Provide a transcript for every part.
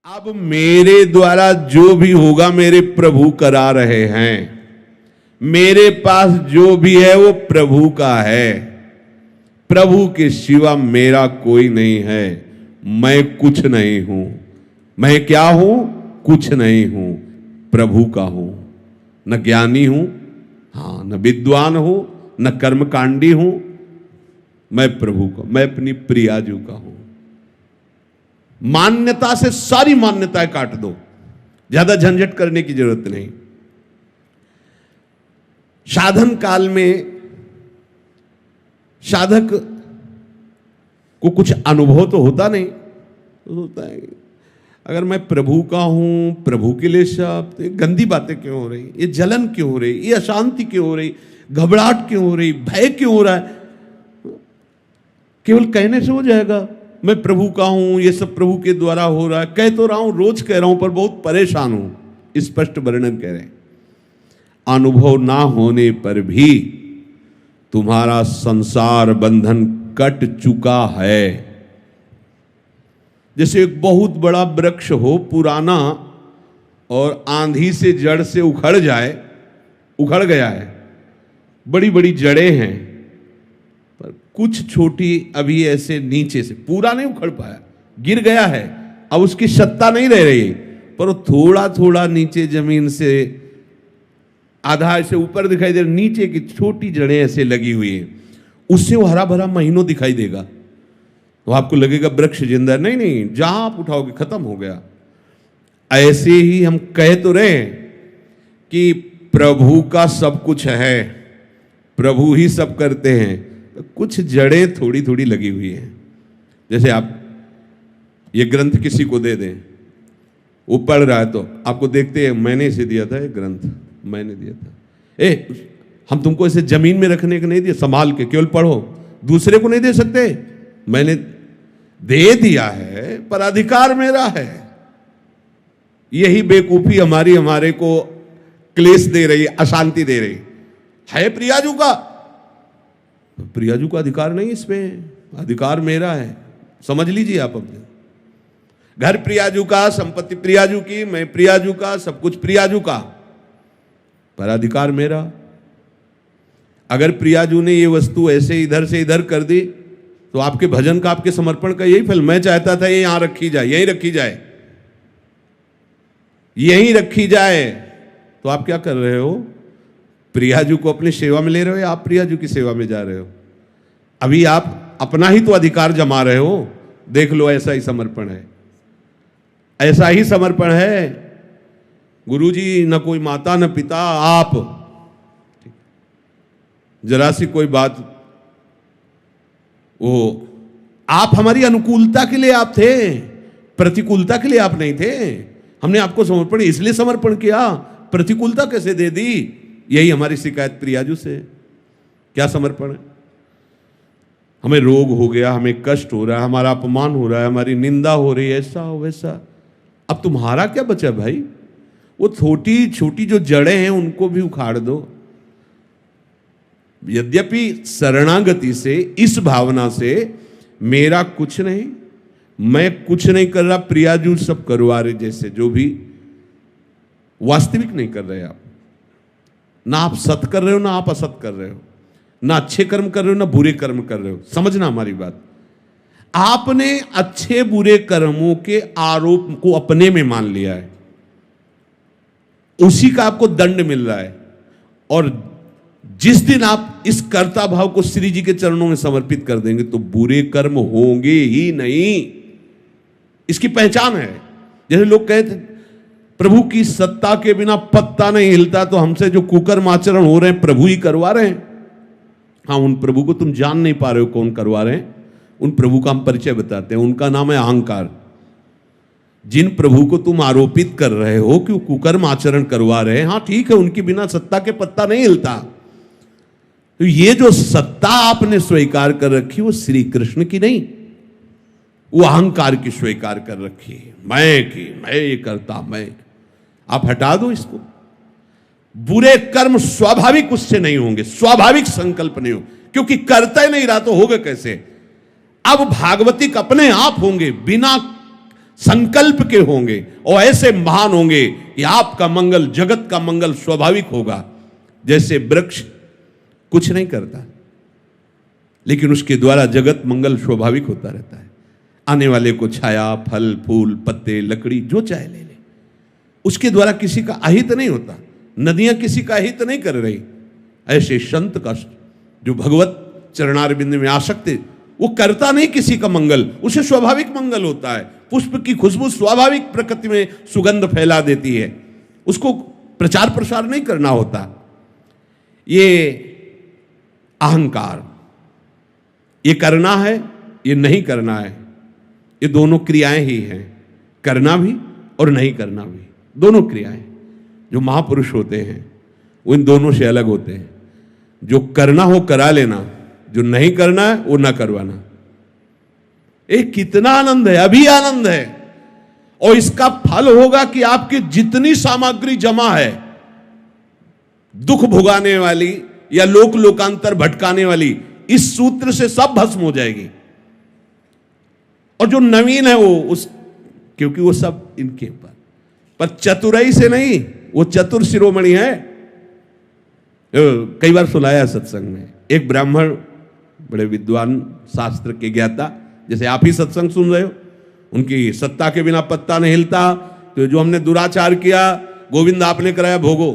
अब मेरे द्वारा जो भी होगा मेरे प्रभु करा रहे हैं। मेरे पास जो भी है वो प्रभु का है। प्रभु के सिवा मेरा कोई नहीं है। मैं कुछ नहीं हूं। मैं क्या हूं? कुछ नहीं हूं, प्रभु का हूं। न ज्ञानी हूं, हां, न विद्वान हूं, न कर्मकांडी हूं। मैं प्रभु का, मैं अपनी प्रियाजू का हूं। मान्यता से सारी मान्यताएं काट दो, ज्यादा झंझट करने की जरूरत नहीं। साधन काल में साधक को कुछ अनुभव तो होता नहीं, तो होता है अगर मैं प्रभु का हूं, प्रभु के लिए सब, तो ये गंदी बातें क्यों हो रही, ये जलन क्यों हो रही, ये अशांति क्यों हो रही, घबराहट क्यों हो रही, भय क्यों हो रहा है? केवल कहने से हो जाएगा मैं प्रभु का हूं, ये सब प्रभु के द्वारा हो रहा है? कह तो रहा हूं, रोज कह रहा हूं, पर बहुत परेशान हूं। स्पष्ट वर्णन कह रहे हैं। अनुभव ना होने पर भी तुम्हारा संसार बंधन कट चुका है। जैसे एक बहुत बड़ा वृक्ष हो, पुराना, और आंधी से जड़ से उखड़ जाए, उखड़ गया है, बड़ी बड़ी जड़ें हैं, पर कुछ छोटी अभी ऐसे नीचे से, पूरा नहीं उखड़ पाया, गिर गया है, अब उसकी सत्ता नहीं रह रही, पर वो थोड़ा थोड़ा नीचे जमीन से आधा ऐसे ऊपर दिखाई दे रहा, नीचे की छोटी जड़ें ऐसे लगी हुई हैं, उससे वो हरा भरा महीनों दिखाई देगा, तो आपको लगेगा वृक्ष जिंदा। नहीं नहीं, जहां आप उठाओगे खत्म हो गया। ऐसे ही हम कह तो रहे कि प्रभु का सब कुछ है, प्रभु ही सब करते हैं, तो कुछ जड़ें थोड़ी थोड़ी लगी हुई हैं। जैसे आप ये ग्रंथ किसी को दे दें, वो पढ़ रहा है, तो आपको देखते हैं, मैंने इसे दिया था, ये ग्रंथ मैंने दिया था। हम तुमको इसे जमीन में रखने को नहीं दिया, संभाल के केवल पढ़ो, दूसरे को नहीं दे सकते। मैंने दे दिया है, पर अधिकार मेरा है। यही बेवकूफी हमारे को क्लेश दे रही, अशांति दे रही है। प्रियाजू का, प्रियाजू का अधिकार नहीं, इसमें अधिकार मेरा है। समझ लीजिए आप अपने घर प्रियाजू का, संपत्ति प्रियाजू की, मैं प्रियाजू का, सब कुछ प्रियाजू का, पर अधिकार मेरा। अगर प्रियाजू ने ये वस्तु ऐसे इधर से इधर कर दी, तो आपके भजन का, आपके समर्पण का यही फल। मैं चाहता था ये यहां रखी जाए, यहीं रखी जाए, यहीं रखी जाए, तो आप क्या कर रहे हो? प्रियाजू को अपनी सेवा में ले रहे हो, या आप प्रियाजू की सेवा में जा रहे हो? अभी आप अपना ही तो अधिकार जमा रहे हो। देख लो, ऐसा ही समर्पण है, ऐसा ही समर्पण है। गुरुजी न कोई माता न पिता, आप जरा सी कोई बात, वो आप हमारी अनुकूलता के लिए आप थे, प्रतिकूलता के लिए आप नहीं थे। हमने आपको समर्पण इसलिए समर्पण किया, प्रतिकूलता कैसे दे दी? यही हमारी शिकायत प्रियाजू से। क्या समर्पण है? हमें रोग हो गया, हमें कष्ट हो रहा है, हमारा अपमान हो रहा है, हमारी निंदा हो रही है, ऐसा हो वैसा। अब तुम्हारा क्या बचा भाई? वो छोटी छोटी जो जड़ें हैं उनको भी उखाड़ दो। यद्यपि शरणागति से, इस भावना से, मेरा कुछ नहीं, मैं कुछ नहीं कर रहा, प्रियाजू सब करवा रहे, जैसे जो भी वास्तविक नहीं कर रहे आप। ना आप सत कर रहे हो, ना आप असत कर रहे हो, ना अच्छे कर्म कर रहे हो, ना बुरे कर्म कर रहे हो। समझना हमारी बात। आपने अच्छे बुरे कर्मों के आरोप को अपने में मान लिया है, उसी का आपको दंड मिल रहा है। और जिस दिन आप इस कर्ता भाव को श्री जी के चरणों में समर्पित कर देंगे, तो बुरे कर्म होंगे ही नहीं। इसकी पहचान है। जैसे लोग कहते प्रभु की सत्ता के बिना पत्ता नहीं हिलता, तो हमसे जो कुकर्म आचरण हो रहे हैं प्रभु ही करवा रहे हैं। हाँ, उन प्रभु को तुम जान नहीं पा रहे हो कौन करवा रहे हैं। उन प्रभु का हम परिचय बताते हैं, उनका नाम है अहंकार। जिन प्रभु को तुम आरोपित कर रहे हो कि वो कुकर्म आचरण करवा रहे हैं, हाँ ठीक है, उनके बिना सत्ता के पत्ता नहीं हिलता। तो ये जो सत्ता आपने स्वीकार कर रखी, वो श्री कृष्ण की नहीं, वो अहंकार की स्वीकार कर रखी है। मैं ये करता, मैं। आप हटा दो इसको। बुरे कर्म स्वाभाविक उससे नहीं होंगे, स्वाभाविक संकल्प नहीं हो, क्योंकि करता ही नहीं रहा तो होगा कैसे? अब भागवतिक अपने आप होंगे, बिना संकल्प के होंगे और ऐसे महान होंगे कि आपका मंगल, जगत का मंगल स्वाभाविक होगा। जैसे वृक्ष कुछ नहीं करता, लेकिन उसके द्वारा जगत मंगल स्वाभाविक होता रहता है। आने वाले को छाया, फल, फूल, पत्ते, लकड़ी जो चाहे ले ले, उसके द्वारा किसी का अहित नहीं होता। नदियां किसी का अहित नहीं कर रही। ऐसे संत का जो भगवत चरणारविंद में आसक्त है, वो करता नहीं किसी का मंगल, उसे स्वाभाविक मंगल होता है। पुष्प की खुशबू स्वाभाविक प्रकृति में सुगंध फैला देती है, उसको प्रचार प्रसार नहीं करना होता। ये अहंकार, ये करना है, ये नहीं करना है, ये दोनों क्रियाएं ही हैं। करना भी और नहीं करना भी, दोनों क्रियाएं। जो महापुरुष होते हैं वो इन दोनों से अलग होते हैं। जो करना हो करा लेना, जो नहीं करना है वो ना करवाना। कितना आनंद है, अभी आनंद है। और इसका फल होगा कि आपकी जितनी सामग्री जमा है दुख भुगाने वाली या लोक लोकांतर भटकाने वाली, इस सूत्र से सब भस्म हो जाएगी। और जो नवीन है वो क्योंकि वो सब इनके पर चतुराई से नहीं, वो चतुर शिरोमणि है। कई बार सुनाया सत्संग में, एक ब्राह्मण बड़े विद्वान, शास्त्र के ज्ञाता, जैसे आप ही सत्संग सुन रहे हो, उनकी सत्ता के बिना पत्ता नहीं हिलता। तो जो हमने दुराचार किया, गोविंद आपने कराया भोगो।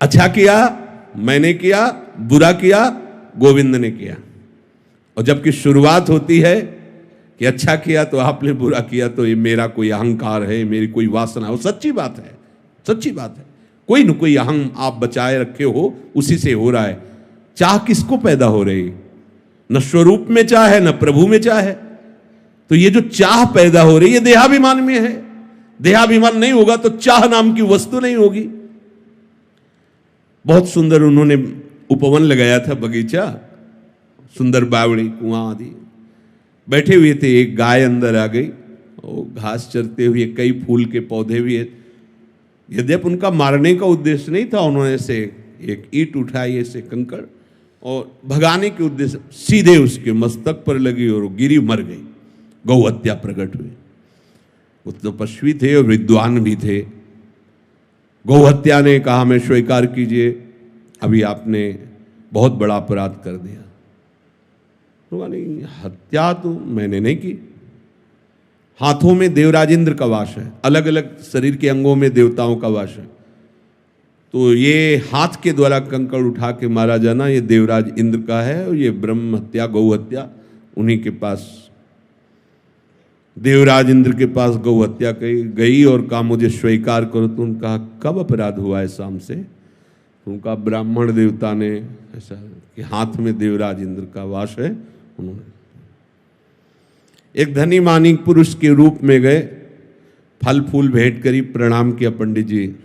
अच्छा किया मैंने किया, बुरा किया गोविंद ने किया। और जबकि शुरुआत होती है कि अच्छा किया तो आपने, बुरा किया तो ये मेरा कोई अहंकार है, मेरी कोई वासना है। वो सच्ची बात है, सच्ची बात है। कोई न कोई अहं आप बचाए रखे हो, उसी से हो रहा है। चाह किसको पैदा हो रही? न स्वरूप में चाह है, न प्रभु में चाह है। तो ये जो चाह पैदा हो रही है देहाभिमान में है। देहाभिमान नहीं होगा तो चाह नाम की वस्तु नहीं होगी। बहुत सुंदर उन्होंने उपवन लगाया था, बगीचा, सुंदर बावड़ी, कुआं आदि। बैठे हुए थे, एक गाय अंदर आ गई और घास चरते हुए, कई फूल के पौधे भी है। यद्यपि उनका मारने का उद्देश्य नहीं था, उन्होंने से एक ईंट उठाई, ऐसे कंकड़, और भगाने के उद्देश्य सीधे उसके मस्तक पर लगी और गिरी, मर गई। गौ हत्या प्रकट हुई। वो तपस्वी थे और विद्वान भी थे। गौ हत्या ने कहा, हमें स्वीकार कीजिए, अभी आपने बहुत बड़ा अपराध कर दिया। तो नहीं, हत्या तो मैंने नहीं की। हाथों में देवराज इंद्र का वास है, अलग अलग शरीर के अंगों में देवताओं का वास है। तो ये हाथ के द्वारा कंकड़ उठा के मारा जाना, ये देवराज इंद्र का है। और ये ब्रह्म हत्या, गौ हत्या उन्हीं के पास, देवराज इंद्र के पास गौ हत्या गई और कहा मुझे स्वीकार करो। तो उन्होंने कहा कब अपराध हुआ है शाम से? तो उनका ब्राह्मण देवता ने ऐसा कि हाथ में देवराज इंद्र का वास है। उन्होंने एक धनी मानी पुरुष के रूप में गए, फल फूल भेंट करी, प्रणाम किया, पंडित जी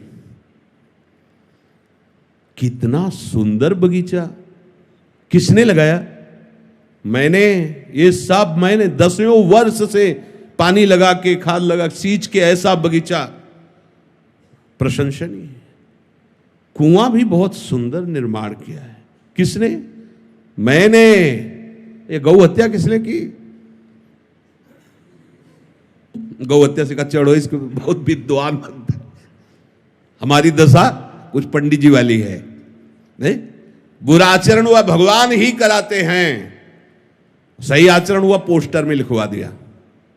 कितना सुंदर बगीचा, किसने लगाया? मैंने, ये सब मैंने 10वें वर्ष से पानी लगा के, खाद लगा, सींच के ऐसा बगीचा प्रशंसनीय। कुआं भी बहुत सुंदर निर्माण किया है। किसने? मैंने। ये गौ हत्या किसने की? गौ हत्या से कहा चढ़ो, इसको बहुत विद्वान बनता है। हमारी दशा कुछ पंडित जी वाली है। नहीं, बुरा आचरण हुआ भगवान ही कराते हैं, सही आचरण हुआ पोस्टर में लिखवा दिया,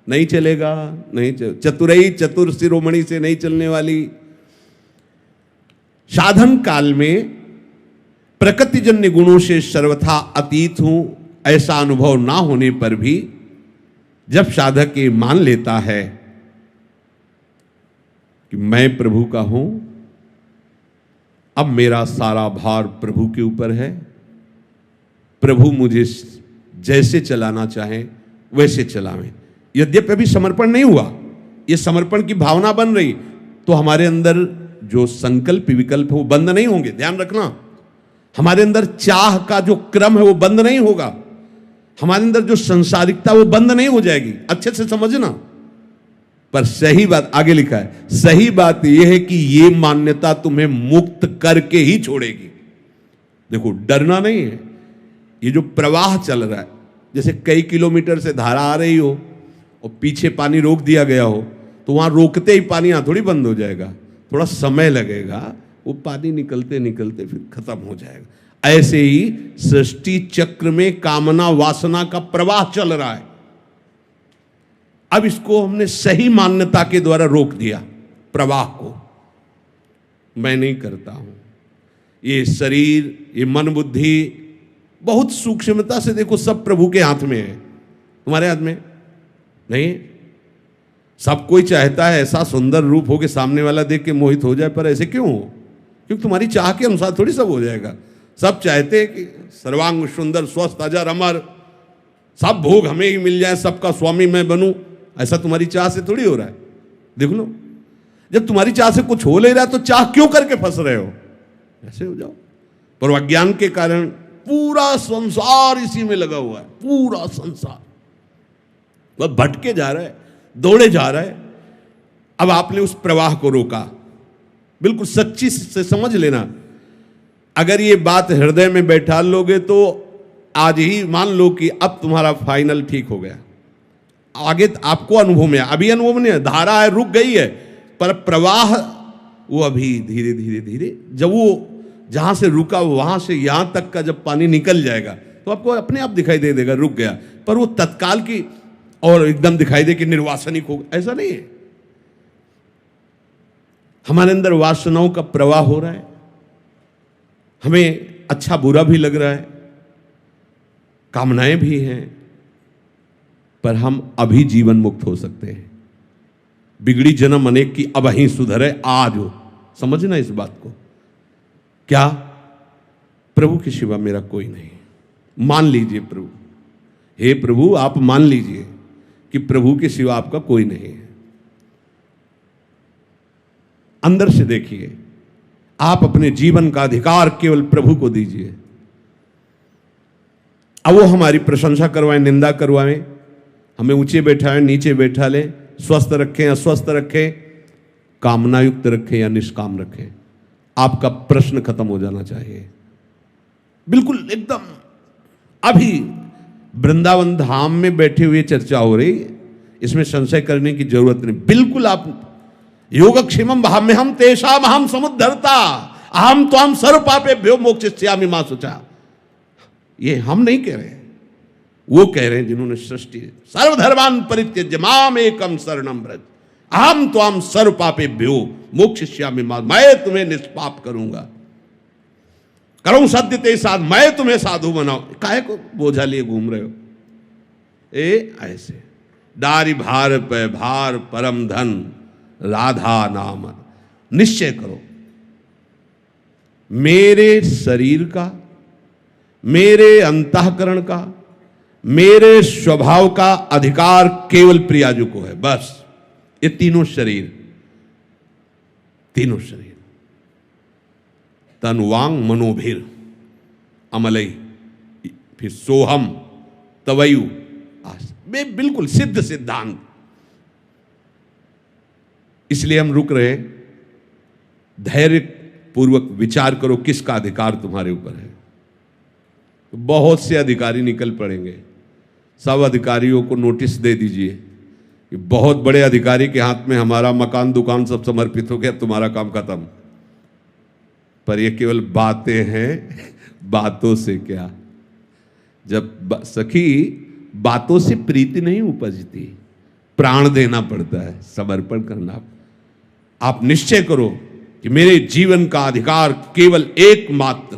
नहीं चलेगा, नहीं चतुरई, चतुर शिरोमणि से नहीं चलने वाली। साधन काल में प्रकृतिजन्य गुणों से सर्वथा अतीत हूं, ऐसा अनुभव ना होने पर भी जब साधक ये मान लेता है कि मैं प्रभु का हूं, अब मेरा सारा भार प्रभु के ऊपर है, प्रभु मुझे जैसे चलाना चाहे वैसे चलावें। यद्यपि अभी समर्पण नहीं हुआ, ये समर्पण की भावना बन रही, तो हमारे अंदर जो संकल्प विकल्प है वो बंद नहीं होंगे। ध्यान रखना, हमारे अंदर चाह का जो क्रम है वो बंद नहीं होगा, हमारे अंदर जो संसारिकता वो बंद नहीं हो जाएगी। अच्छे से समझना। पर सही बात आगे लिखा है, सही बात यह है कि ये मान्यता तुम्हें मुक्त करके ही छोड़ेगी। देखो, डरना नहीं है। ये जो प्रवाह चल रहा है, जैसे कई किलोमीटर से धारा आ रही हो और पीछे पानी रोक दिया गया हो तो वहां रोकते ही पानी यहाँ थोड़ी बंद हो जाएगा, थोड़ा समय लगेगा, वो पानी निकलते निकलते फिर खत्म हो जाएगा। ऐसे ही सृष्टि चक्र में कामना वासना का प्रवाह चल रहा है। अब इसको हमने सही मान्यता के द्वारा रोक दिया, प्रवाह को। मैं नहीं करता हूं, ये शरीर, ये मन बुद्धि बहुत सूक्ष्मता से देखो, सब प्रभु के हाथ में है, तुम्हारे हाथ में नहीं। सब कोई चाहता है ऐसा सुंदर रूप हो कि सामने वाला देख के मोहित हो जाए, पर ऐसे क्यों हो? क्योंकि तुम्हारी चाह के अनुसार थोड़ी सब हो जाएगा। सब चाहते हैं कि सर्वांग सुंदर, स्वस्थ, अजर, अमर, सब भोग हमें ही मिल जाए, सबका स्वामी मैं बनूं, ऐसा तुम्हारी चाह से थोड़ी हो रहा है। देख लो, जब तुम्हारी चाह से कुछ हो ले रहा है तो चाह क्यों करके फंस रहे हो? ऐसे हो जाओ। पर अज्ञान के कारण पूरा संसार इसी में लगा हुआ है, पूरा संसार वह भटके जा रहा है, दौड़े जा रहा है। अब आपने उस प्रवाह को रोका, बिल्कुल सच्ची से समझ लेना। अगर ये बात हृदय में बैठा लोगे तो आज ही मान लो कि अब तुम्हारा फाइनल ठीक हो गया। आगे आपको अनुभव में, अभी अनुभव नहीं है, धारा है रुक गई है, पर प्रवाह वो अभी धीरे धीरे धीरे, जब वो जहां से रुका वहां से यहां तक का जब पानी निकल जाएगा तो आपको अपने आप दिखाई दे देगा रुक गया। पर वो तत्काल की और एकदम दिखाई दे कि निर्वासनिक हो, ऐसा नहीं है। हमारे अंदर वासनाओं का प्रवाह हो रहा है, हमें अच्छा बुरा भी लग रहा है, कामनाएं भी हैं, पर हम अभी जीवन मुक्त हो सकते हैं। बिगड़ी जन्म अनेक की अब ही सुधरे आज हो, समझना इस बात को। क्या? प्रभु के सिवा मेरा कोई नहीं। मान लीजिए प्रभु, हे प्रभु आप मान लीजिए कि प्रभु के सिवा आपका कोई नहीं है। अंदर से देखिए, आप अपने जीवन का अधिकार केवल प्रभु को दीजिए। अब वो हमारी प्रशंसा करवाएं, निंदा करवाएं, हमें ऊंचे बैठाएं, नीचे बैठा लें, स्वस्थ रखें, अस्वस्थ रखें, कामना युक्त रखें या निष्काम रखें, आपका प्रश्न खत्म हो जाना चाहिए। बिल्कुल एकदम अभी वृंदावन धाम में बैठे हुए चर्चा हो रही, इसमें संशय करने की जरूरत नहीं। बिल्कुल आप योगक्षेमम भाम्यहम तेषाम अहम समुद्धरता अहम त्वाम सर्व पापेभ्यो मोक्षयिष्यामि मा शुचा। ये हम नहीं कह रहे हैं, वो कह रहे हैं जिन्होंने सृष्टि सर्वधर्मान् परित्यज्य माम एकम शरणम व्रज अहम त्वाम सर्व पापेभ्यो मोक्षयिष्यामि मा, मैं तुम्हें निष्पाप करूंगा, करूं सत्य ते साध, मैं तुम्हें साधु बनाऊं। काहे को बोझा लिए घूम रहे हो? ऐसे डारी भार पे भार परम धन राधा नाम। निश्चय करो, मेरे शरीर का, मेरे अंतःकरण का, मेरे स्वभाव का अधिकार केवल प्रियाजू को है। बस ये तीनों शरीर, तीनों शरीर तन वांग मनोभीर अमलई, फिर सोहम तवयु आस, बिल्कुल सिद्ध सिद्धांत। इसलिए हम रुक रहे, धैर्य पूर्वक विचार करो किसका अधिकार तुम्हारे ऊपर है। बहुत से अधिकारी निकल पड़ेंगे, सब अधिकारियों को नोटिस दे दीजिए कि बहुत बड़े अधिकारी के हाथ में हमारा मकान दुकान सब समर्पित हो गया, तुम्हारा काम खत्म। पर ये केवल बातें हैं, बातों से क्या। जब सखी बातों से प्रीति नहीं उपजती, प्राण देना पड़ता है, समर्पण करना। आप निश्चय करो कि मेरे जीवन का अधिकार केवल एकमात्र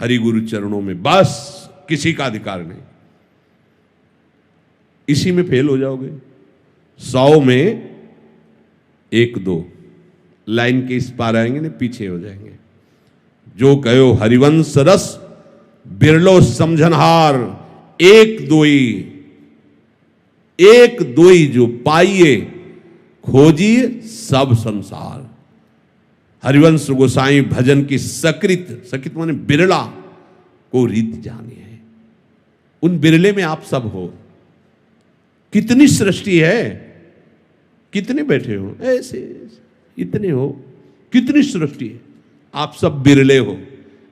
हरि गुरु चरणों में, बस किसी का अधिकार नहीं। इसी में फेल हो जाओगे। 100 में 1-2 लाइन के इस पार आएंगे, नहीं पीछे हो जाएंगे। जो कहो हरिवंश रस बिरलो समझनहार, एक दोई जो पाइए खोजिए सब संसार। हरिवंश गोसाई भजन की सकृत माने बिरला को रीत जानी है। उन बिरले में आप सब हो। कितनी सृष्टि है, कितने बैठे हो ऐसे, इतने हो, कितनी सृष्टि है। आप सब बिरले हो,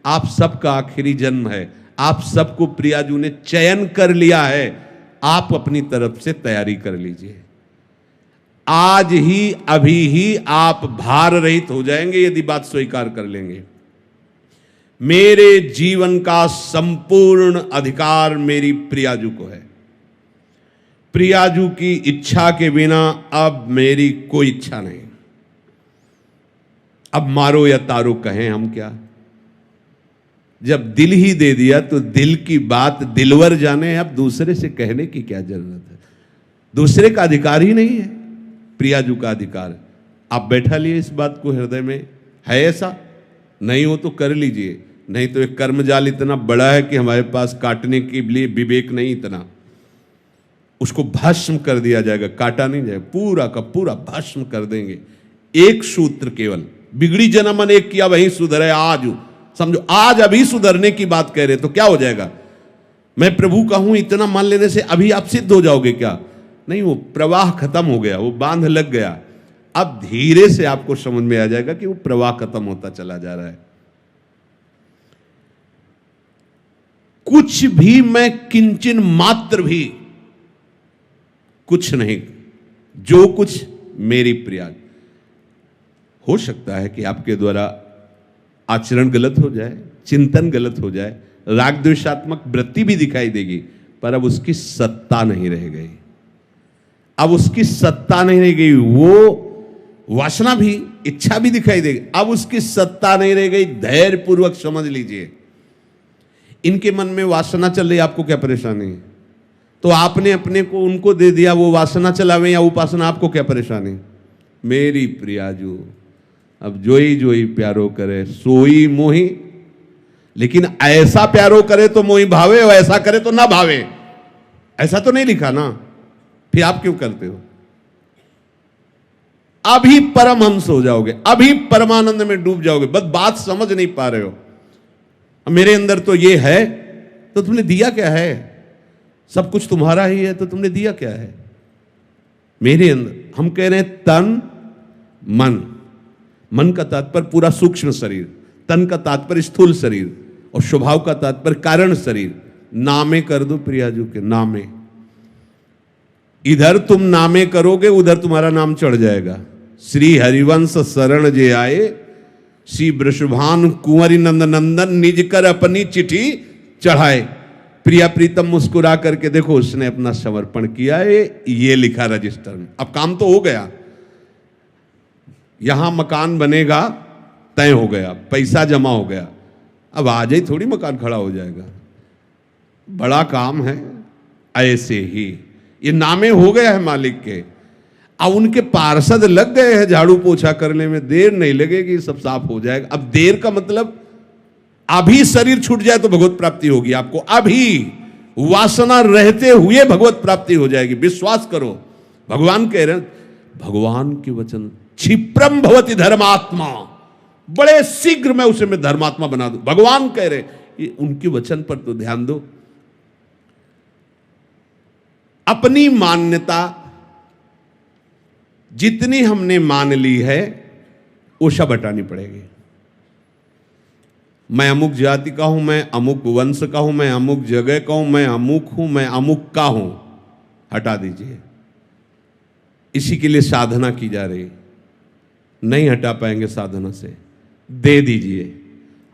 आप सबका आखिरी जन्म है। आप सबको प्रियाजू ने चयन कर लिया है आप अपनी तरफ से तैयारी कर लीजिए। आज ही अभी ही आप भार रहित हो जाएंगे यदि बात स्वीकार कर लेंगे। मेरे जीवन का संपूर्ण अधिकार मेरी प्रियाजू को है। प्रियाजू की इच्छा के बिना अब मेरी कोई इच्छा नहीं। अब मारो या तारो कहें हम क्या। जब दिल ही दे दिया तो दिल की बात दिलवर जाने। अब दूसरे से कहने की क्या जरूरत है। दूसरे का अधिकार ही नहीं है, प्रियाजू का अधिकार। आप बैठा लिए इस बात को हृदय में, है ऐसा? नहीं हो तो कर लीजिए, नहीं तो एक कर्मजाल इतना बड़ा है कि हमारे पास काटने के लिए विवेक नहीं इतना। उसको भस्म कर दिया जाएगा, काटा नहीं जाएगा, पूरा का पूरा भस्म कर देंगे। एक सूत्र केवल, बिगड़ी जना मन एक किया वही सुधरे आज। समझो, आज अभी सुधरने की बात कह रहे तो क्या हो जाएगा? मैं प्रभु का हूं इतना मान लेने से अभी आप सिद्ध हो जाओगे क्या? नहीं, वो प्रवाह खत्म हो गया, वो बांध लग गया। अब धीरे से आपको समझ में आ जाएगा कि वो प्रवाह खत्म होता चला जा रहा है। कुछ भी मैं किंचन मात्र भी कुछ नहीं, जो कुछ मेरी प्रिया। हो सकता है कि आपके द्वारा आचरण गलत हो जाए, चिंतन गलत हो जाए, राग द्वेषात्मक वृत्ति भी दिखाई देगी, पर अब उसकी सत्ता नहीं रह गई। अब उसकी सत्ता नहीं रह गई। वो वासना भी, इच्छा भी दिखाई देगी, अब उसकी सत्ता नहीं रह गई। धैर्य पूर्वक समझ लीजिए। इनके मन में वासना चल रही, आपको क्या परेशानी है? तो आपने अपने को उनको दे दिया, वो वासना चलावे या उपासना, आपको क्या परेशानी? मेरी प्रियाजू अब जोई प्यारो करे सोई मोही। लेकिन ऐसा प्यारो करे तो मोही भावे, और ऐसा करे तो ना भावे। ऐसा तो नहीं लिखा ना, फिर आप क्यों करते हो? अभी परमहंस हो जाओगे, अभी परमानंद में डूब जाओगे। बस बात समझ नहीं पा रहे हो। मेरे अंदर तो ये है, तो तुमने दिया क्या है? सब कुछ तुम्हारा ही है, तो तुमने दिया क्या है? मेरे अंदर हम कह रहे हैं तन मन। मन का तात्पर्य पूरा सूक्ष्म शरीर, तन का तात्पर्य स्थूल शरीर, और स्वभाव का तात्पर्य कारण शरीर। नामे कर दो प्रियाजू के, नामे। इधर तुम नामे करोगे, उधर तुम्हारा नाम चढ़ जाएगा। श्री हरिवंश शरण जे आए, श्री वृषभान कुंवरी नंद नंदन, निज कर अपनी चिट्ठी चढ़ाए। प्रिया प्रीतम मुस्कुरा करके देखो, उसने अपना समर्पण किया है, ये लिखा रजिस्टर में। अब काम तो हो गया, यहां मकान बनेगा, तय हो गया, पैसा जमा हो गया। अब आज ही थोड़ी मकान खड़ा हो जाएगा, बड़ा काम है। ऐसे ही ये नामे हो गया है मालिक के। अब उनके पार्षद लग गए हैं झाड़ू पोछा करने में, देर नहीं लगेगी, सब साफ हो जाएगा। अब देर का मतलब अभी शरीर छूट जाए तो भगवत प्राप्ति होगी आपको। अभी वासना रहते हुए भगवत प्राप्ति हो जाएगी, विश्वास करो। भगवान कह रहे हैं, भगवान के वचन, क्षिप्रम भवति धर्मात्मा, बड़े शीघ्र मैं उसे मैं धर्मात्मा बना दूं। भगवान कह रहे, उनके वचन पर तो ध्यान दो। अपनी मान्यता जितनी हमने मान ली है, वो सब हटानी पड़ेगी। मैं अमुक जाति का हूं, मैं अमुक वंश का हूं, मैं अमुक जगह का हूं, मैं अमुक हूं, मैं अमुक का हूं, हटा दीजिए। इसी के लिए साधना की जा रही। नहीं हटा पाएंगे साधना से, दे दीजिए।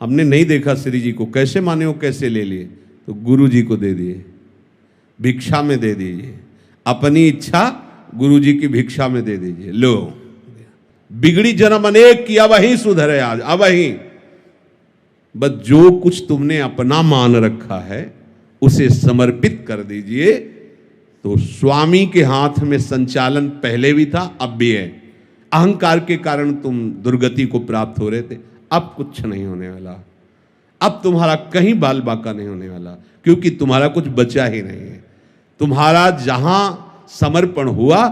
हमने नहीं देखा श्री जी को कैसे माने हो, कैसे ले लिए, तो गुरु जी को दे दिए, भिक्षा में दे दीजिए। अपनी इच्छा गुरु जी की भिक्षा में दे दीजिए। लो, बिगड़ी जन्म अनेक किया वही सुधरे आज। अब वही बस जो कुछ तुमने अपना मान रखा है उसे समर्पित कर दीजिए। तो स्वामी के हाथ में संचालन पहले भी था, अब भी है। अहंकार के कारण तुम दुर्गति को प्राप्त हो रहे थे, अब कुछ नहीं होने वाला। अब तुम्हारा कहीं बाल बाका नहीं होने वाला, क्योंकि तुम्हारा कुछ बचा ही नहीं है। तुम्हारा जहां समर्पण हुआ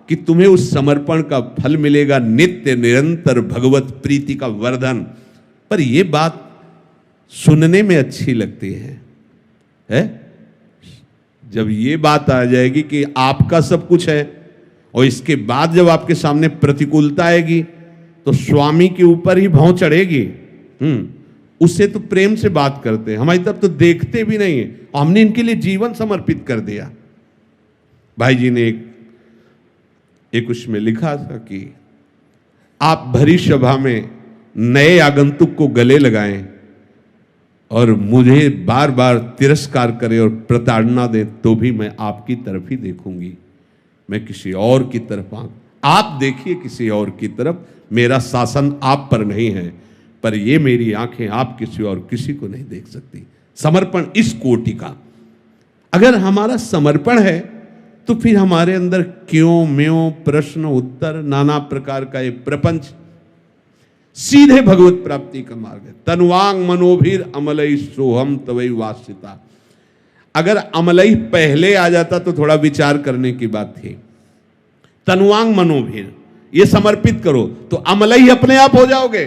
कि तुम्हें उस समर्पण का फल मिलेगा, नित्य निरंतर भगवत प्रीति का वर्धन। पर यह बात सुनने में अच्छी लगती है? जब ये बात आ जाएगी कि आपका सब कुछ है, और इसके बाद जब आपके सामने प्रतिकूलता आएगी तो स्वामी के ऊपर ही भौं चढ़ेगी। उससे तो प्रेम से बात करते हैं, हमारी तरफ तो देखते भी नहीं है। हमने इनके लिए जीवन समर्पित कर दिया। भाई जी ने एक उसमें लिखा था कि आप भरी सभा में नए आगंतुक को गले लगाएं और मुझे बार बार तिरस्कार करें और प्रताड़ना दें तो भी मैं आपकी तरफ ही देखूंगी, मैं किसी और की तरफ आप देखिए किसी और की तरफ, मेरा शासन आप पर नहीं है, पर ये मेरी आंखें आप किसी और किसी को नहीं देख सकती। समर्पण इस कोटि का। अगर हमारा समर्पण है तो फिर हमारे अंदर क्यों म्यों प्रश्न उत्तर नाना प्रकार का ये प्रपंच सीधे भगवत प्राप्ति का मार्ग है। तनुवांग मनोभीर अमलई सोहम तवई वासिता। अगर अमलई पहले आ जाता तो थोड़ा विचार करने की बात थी। तनुवांग मनोभीर, ये समर्पित करो तो अमलई अपने आप हो जाओगे।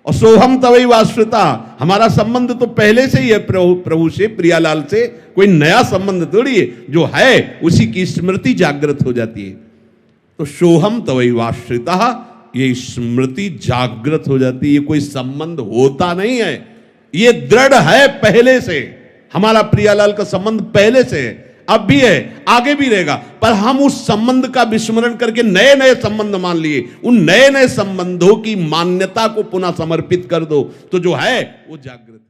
और सोहम तवई वाश्रिता, हमारा संबंध तो पहले से ही है प्रभु से, प्रियालाल से, कोई नया संबंध थोड़ी है, जो है उसी की स्मृति जागृत हो जाती है। तो सोहम तवई वाश्रिता, ये स्मृति जागृत हो जाती है। ये कोई संबंध होता नहीं है, ये दृढ़ है पहले से। हमारा प्रियालाल का संबंध पहले से है, अब भी है, आगे भी रहेगा, पर हम उस संबंध का विस्मरण करके नए नए संबंध मान लिए। उन नए नए संबंधों की मान्यता को पुनः समर्पित कर दो तो जो है वो जागृत